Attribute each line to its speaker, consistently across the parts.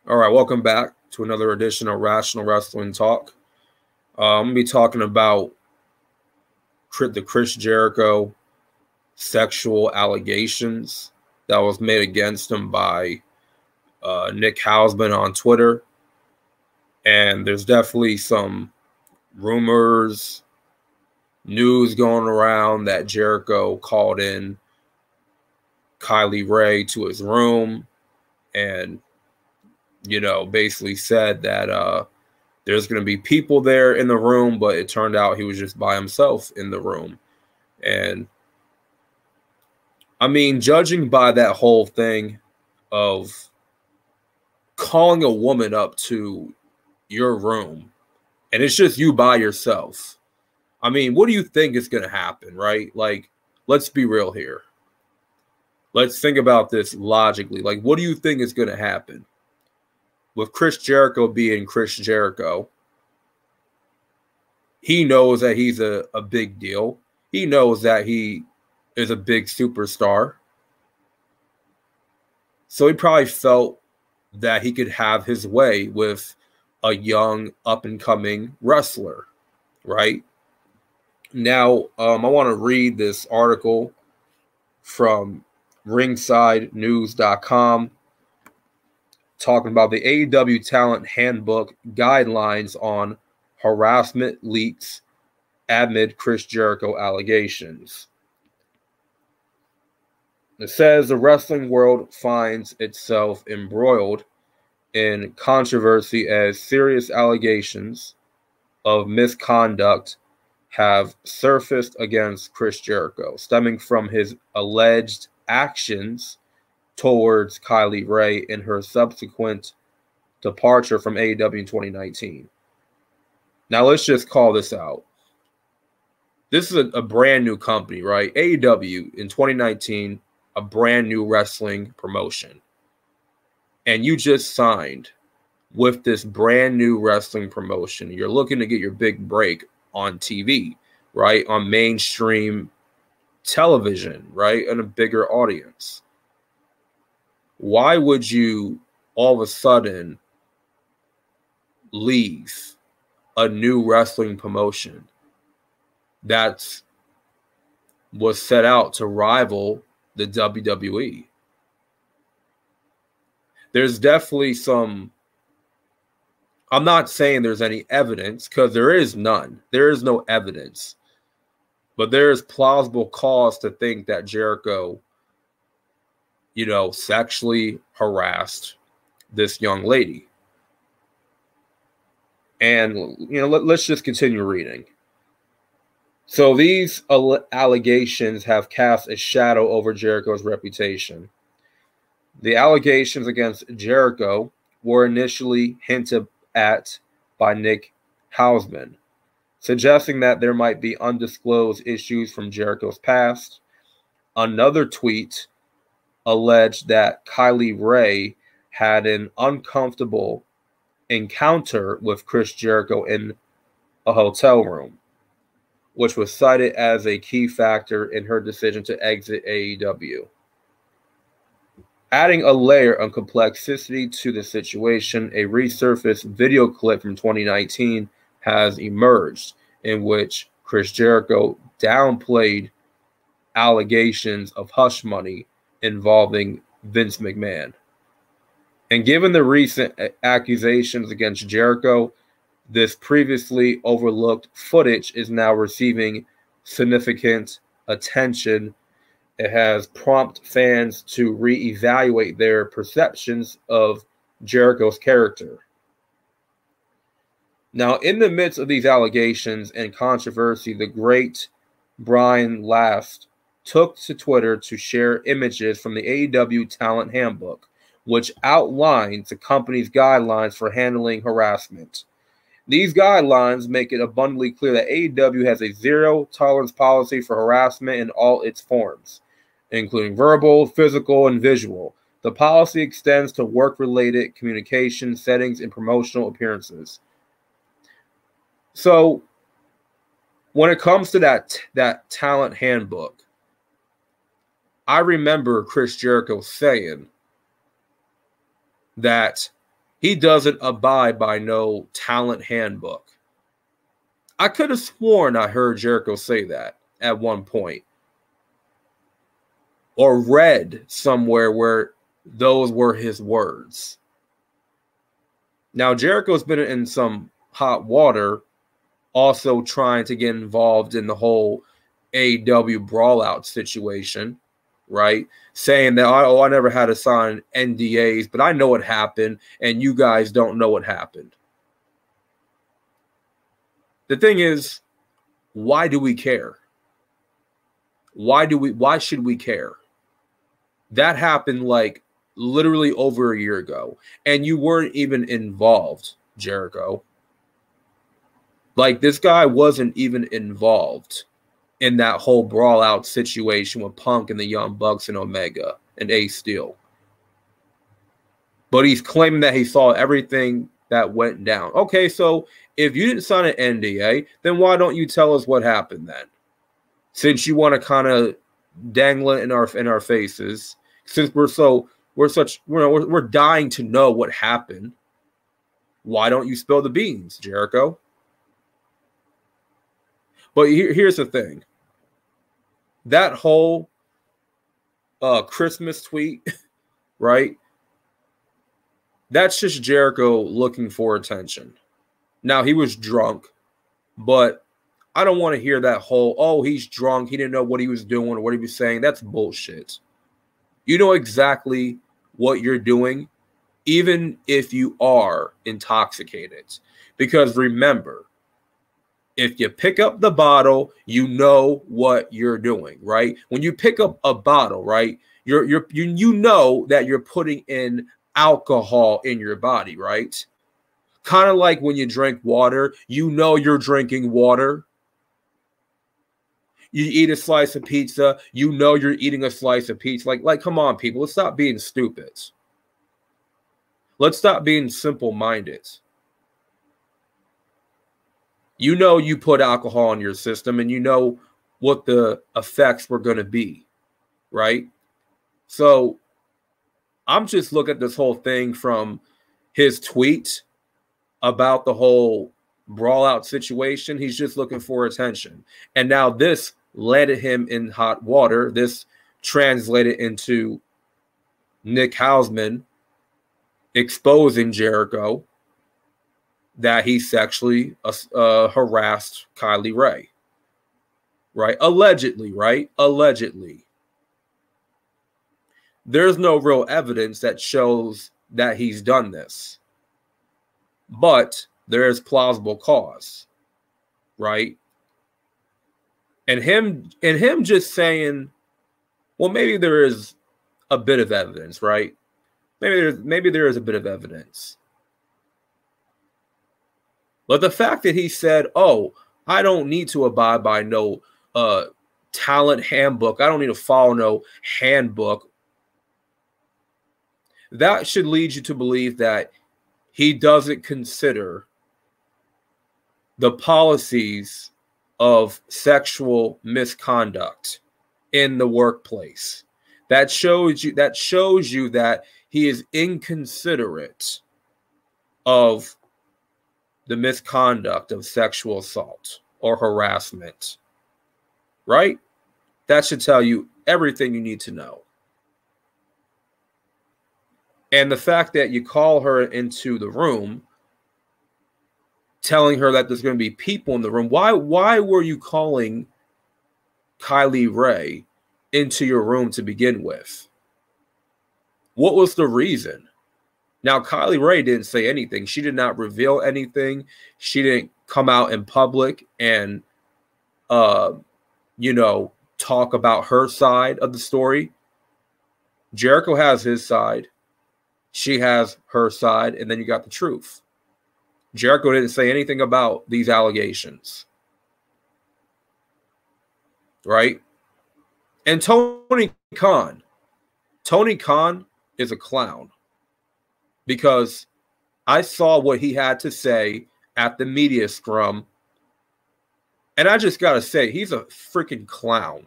Speaker 1: All right, welcome back to another edition of Rational Wrestling Talk. I'm going to be talking about the Chris Jericho sexual allegations that was made against him by Nick Hausman on Twitter. And there's definitely some rumors, news going around that Jericho called in Kylie Ray to his room and, basically said that there's going to be people there in the room, but it turned out he was just by himself in the room. And I mean, judging by that whole thing of calling a woman up to your room and it's just you by yourself. I mean, what do you think is going to happen, right? Like, let's be real here. Let's think about this logically. Like, what do you think is going to happen? With Chris Jericho being Chris Jericho, he knows that he's a big deal. He knows that he is a big superstar. So he probably felt that he could have his way with a young up-and-coming wrestler, right? Now, I want to read this article from ringsidenews.com talking about the AEW Talent Handbook guidelines on harassment leaks amid Chris Jericho allegations. It says the wrestling world finds itself embroiled in controversy as serious allegations of misconduct have surfaced against Chris Jericho, stemming from his alleged actions towards Kylie Ray in her subsequent departure from AEW in 2019. Now, let's just call this out. This is a brand new company, right? AEW in 2019, a brand new wrestling promotion. And you just signed with this brand new wrestling promotion. You're looking to get your big break on TV, right? On mainstream television, right? And a bigger audience. Why would you all of a sudden leave a new wrestling promotion that was set out to rival the WWE? There's definitely some, I'm not saying there's any evidence, because there is none. There is no evidence. But there is plausible cause to think that Jericho, sexually harassed this young lady. And, let's just continue reading. So these allegations have cast a shadow over Jericho's reputation. The allegations against Jericho were initially hinted at by Nick Hausman, suggesting that there might be undisclosed issues from Jericho's past. Another tweet alleged that Kylie Ray had an uncomfortable encounter with Chris Jericho in a hotel room, which was cited as a key factor in her decision to exit AEW. Adding a layer of complexity to the situation, a resurfaced video clip from 2019 has emerged in which Chris Jericho downplayed allegations of hush money involving Vince McMahon. And given the recent accusations against Jericho, this previously overlooked footage is now receiving significant attention. It has prompted fans to reevaluate their perceptions of Jericho's character. Now, in the midst of these allegations and controversy, the great Brian Last took to Twitter to share images from the AEW Talent Handbook, which outlines the company's guidelines for handling harassment. These guidelines make it abundantly clear that AEW has a zero-tolerance policy for harassment in all its forms, including verbal, physical, and visual. The policy extends to work-related communication settings and promotional appearances. So, when it comes to that talent handbook, I remember Chris Jericho saying that He doesn't abide by no talent handbook. I could have sworn I heard Jericho say that at one point, or read somewhere where those were his words. Now, Jericho's been in some hot water, also trying to get involved in the whole AEW brawlout situation, right? Saying that, oh, I never had to sign NDAs, but I know what happened, and you guys don't know what happened. The thing is, why do we care? Why should we care? That happened like literally over a year ago, and you weren't even involved, Jericho. Like, this guy wasn't even involved in that whole brawl out situation with Punk and the Young Bucks and Omega and Ace Steel. But he's claiming that he saw everything that went down. Okay, so if you didn't sign an NDA, then why don't you tell us what happened then? Since you want to kind of dangle it in our faces, since we're dying to know what happened, why don't you spill the beans, Jericho? But here's the thing. That whole Christmas tweet, right? That's just Jericho looking for attention. Now, he was drunk, but I don't want to hear that whole, oh, he's drunk, he didn't know what he was doing or what he was saying. That's bullshit. You know exactly what you're doing, even if you are intoxicated. Because remember, if you pick up the bottle, you know what you're doing, right? When you pick up a bottle, right, you know that you're putting in alcohol in your body, right? Kind of like when you drink water, you know you're drinking water. You eat a slice of pizza, you know you're eating a slice of pizza. Like, come on, people, let's stop being stupid. Let's stop being simple-minded. You know you put alcohol in your system, and you know what the effects were going to be, right? So I'm just looking at this whole thing from his tweet about the whole brawl out situation. He's just looking for attention. And now this landed him in hot water. This translated into Nick Hausman exposing Jericho that he sexually harassed Kylie Ray. Right? Allegedly, right? Allegedly. There's no real evidence that shows that he's done this. But there is plausible cause, right? And him just saying, well, maybe there is a bit of evidence, right? Maybe there is a bit of evidence. But the fact that he said, oh, I don't need to abide by no talent handbook. I don't need to follow no handbook. That should lead you to believe that he doesn't consider the policies of sexual misconduct in the workplace. That shows you that he is inconsiderate of the misconduct of sexual assault or harassment. Right? That should tell you everything you need to know. And the fact that you call her into the room, telling her that there's going to be people in the room. Why were you calling Kylie Ray into your room to begin with? What was the reason? Now, Kylie Ray didn't say anything. She did not reveal anything. She didn't come out in public and, talk about her side of the story. Jericho has his side. She has her side. And then you got the truth. Jericho didn't say anything about these allegations. Right? And Tony Khan is a clown. Because I saw what he had to say at the media scrum. And I just got to say, he's a freaking clown.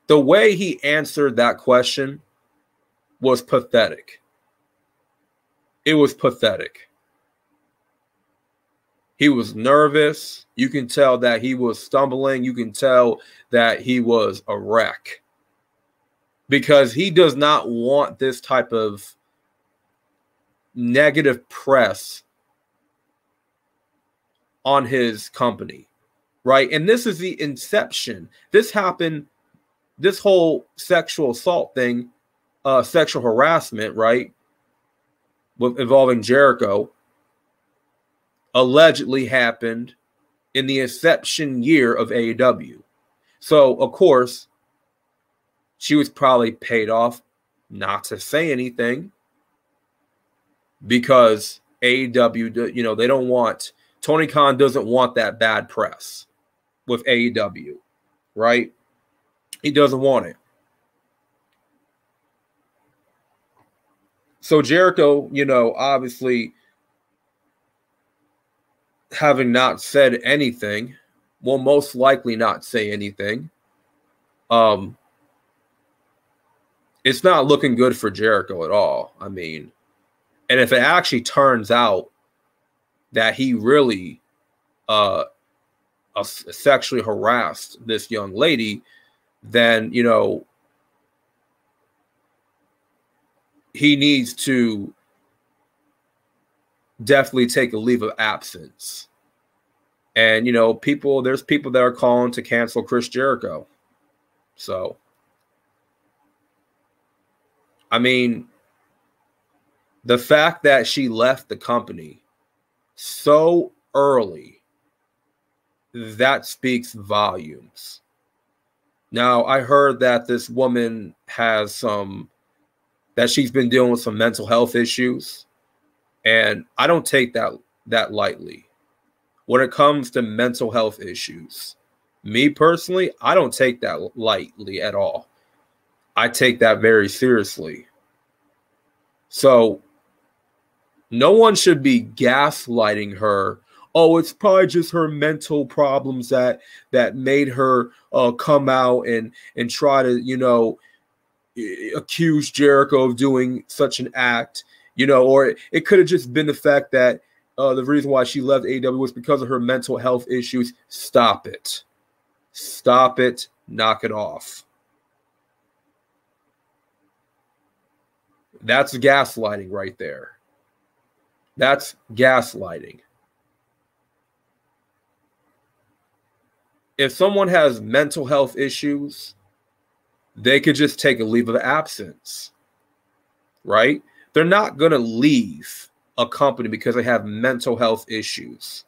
Speaker 1: The way he answered that question was pathetic. It was pathetic. He was nervous. You can tell that he was stumbling. You can tell that he was a wreck. Because he does not want this type of negative press on his company, right? And this is the inception. This happened, this whole sexual assault thing, sexual harassment, right, involving Jericho, allegedly happened in the inception year of AEW. So, of course, she was probably paid off not to say anything because AEW, you know, they don't want, Tony Khan doesn't want that bad press with AEW, right? He doesn't want it. So Jericho, you know, obviously having not said anything, will most likely not say anything. It's not looking good for Jericho at all. I mean, and if it actually turns out that he really sexually harassed this young lady, then, you know, he needs to definitely take a leave of absence. And, you know, there's people that are calling to cancel Chris Jericho. So, I mean, the fact that she left the company so early, that speaks volumes. Now, I heard that this woman has that she's been dealing with some mental health issues. And I don't take that lightly. When it comes to mental health issues, me personally, I don't take that lightly at all. I take that very seriously. So no one should be gaslighting her. Oh, it's probably just her mental problems that made her come out and try to, you know, accuse Jericho of doing such an act, you know, or it could have just been the fact that the reason why she left AEW was because of her mental health issues. Stop it. Stop it. Knock it off. That's gaslighting right there. That's gaslighting. If someone has mental health issues, they could just take a leave of absence, right? They're not going to leave a company because they have mental health issues.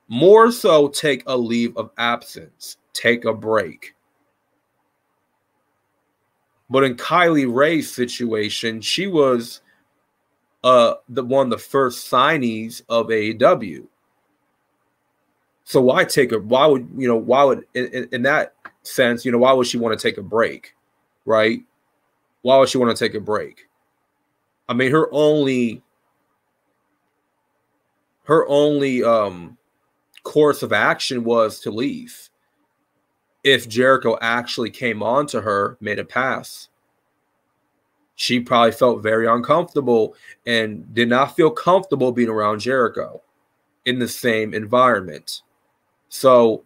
Speaker 1: More so, take a leave of absence. Take a break. But in Kylie Ray's situation, she was one of the first signees of AEW. So why would in that sense, you know, why would she want to take a break, right? Why would she want to take a break? I mean, her only course of action was to leave. If Jericho actually came on to her, made a pass, she probably felt very uncomfortable and did not feel comfortable being around Jericho in the same environment. So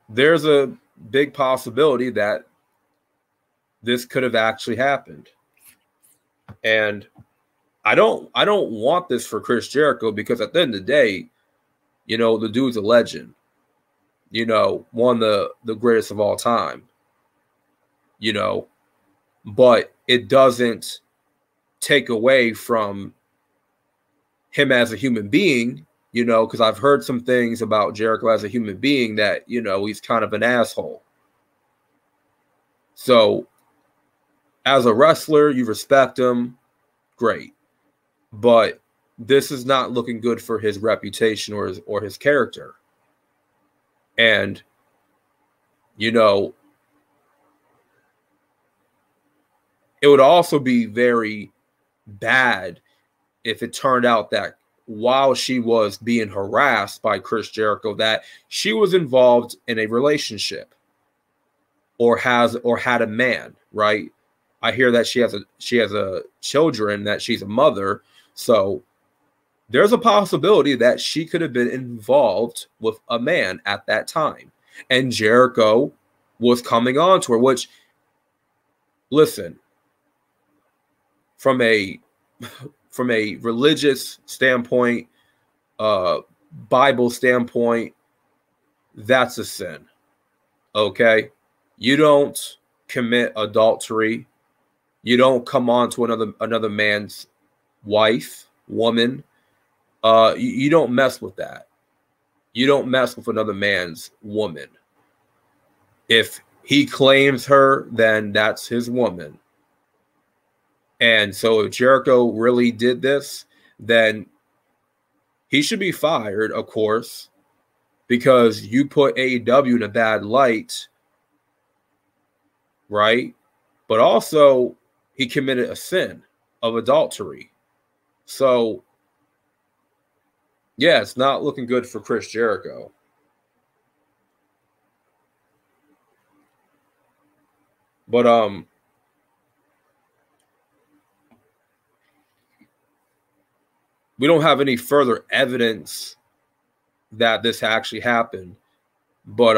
Speaker 1: there's a big possibility that this could have actually happened. And I don't want this for Chris Jericho, because at the end of the day, you know, the dude's a legend. You know, one of the greatest of all time. You know, but it doesn't take away from him as a human being, you know, because I've heard some things about Jericho as a human being that, you know, he's kind of an asshole. So as a wrestler, you respect him, great. But this is not looking good for his reputation or his character. And, you know, it would also be very bad if it turned out that while she was being harassed by Chris Jericho, that she was involved in a relationship or had a man, right? I hear that she has a children, that she's a mother. So there's a possibility that she could have been involved with a man at that time. And Jericho was coming on to her, which, listen, from a religious standpoint, Bible standpoint, that's a sin. Okay? You don't commit adultery. You don't come on to another man's wife, woman. You don't mess with that. You don't mess with another man's woman. If he claims her, then that's his woman. And so if Jericho really did this, then he should be fired, of course, because you put AEW in a bad light, right? But also, he committed a sin of adultery. So, yeah, it's not looking good for Chris Jericho. But we don't have any further evidence that this actually happened. But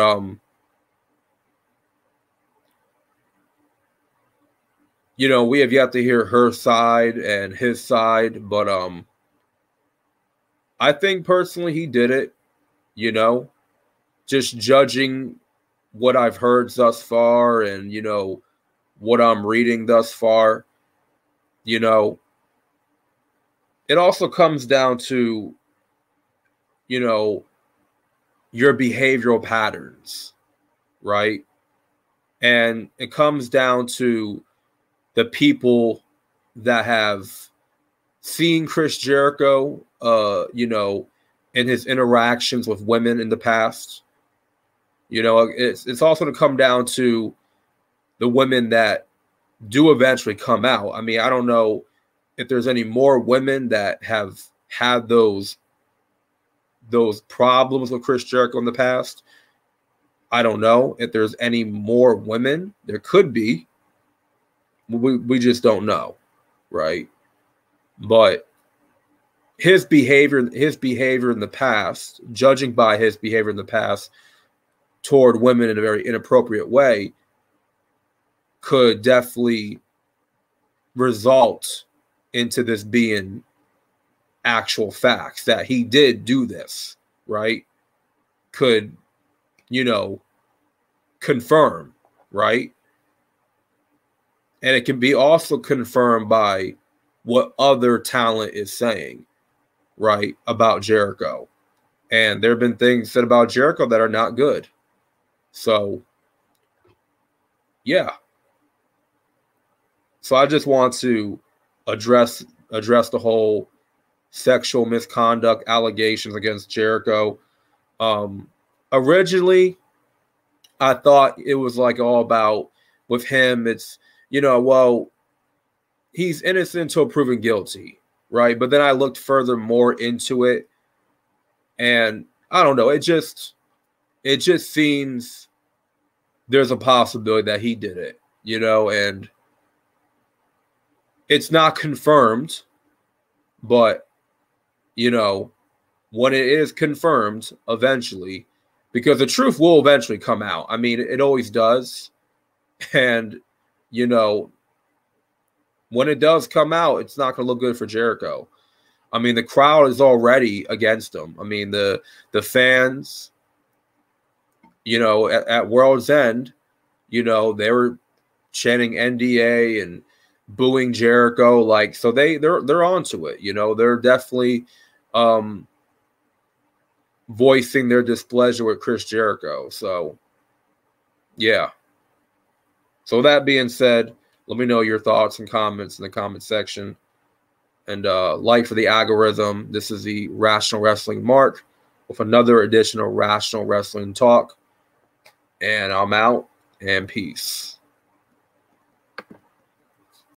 Speaker 1: you know, we have yet to hear her side and his side, but I think personally he did it, you know, just judging what I've heard thus far and, you know, what I'm reading thus far, you know, it also comes down to, you know, your behavioral patterns, right? And it comes down to the people that have seen Chris Jericho, you know, in his interactions with women in the past. You know, it's also to come down to the women that do eventually come out. I mean, I don't know if there's any more women that have had those problems with Chris Jericho in the past. I don't know if there's any more women. There could be. We just don't know, right? But his behavior in the past, judging by his behavior in the past toward women in a very inappropriate way, could definitely result into this being actual facts that he did do this, right? Could, you know, confirm, right? And it can be also confirmed by what other talent is saying, right, about Jericho. And there have been things said about Jericho that are not good. So, yeah. So I just want to address the whole sexual misconduct allegations against Jericho. Originally, I thought it was like all about with him. It's, you know, well, he's innocent until proven guilty, right? But then I looked further more into it, and I don't know. It just seems there's a possibility that he did it, you know, and it's not confirmed, but, you know, when it is confirmed eventually, because the truth will eventually come out. I mean, it always does. And, you know, when it does come out, it's not going to look good for Jericho. I mean, the crowd is already against him. I mean, the fans, you know, at World's End, you know, they were chanting NDA and booing Jericho. Like, so they're onto it. You know, they're definitely voicing their displeasure with Chris Jericho. So, yeah. So that being said, let me know your thoughts and comments in the comment section. And like for the algorithm, this is the Rational Wrestling Mark with another edition of Rational Wrestling Talk. And I'm out, and peace.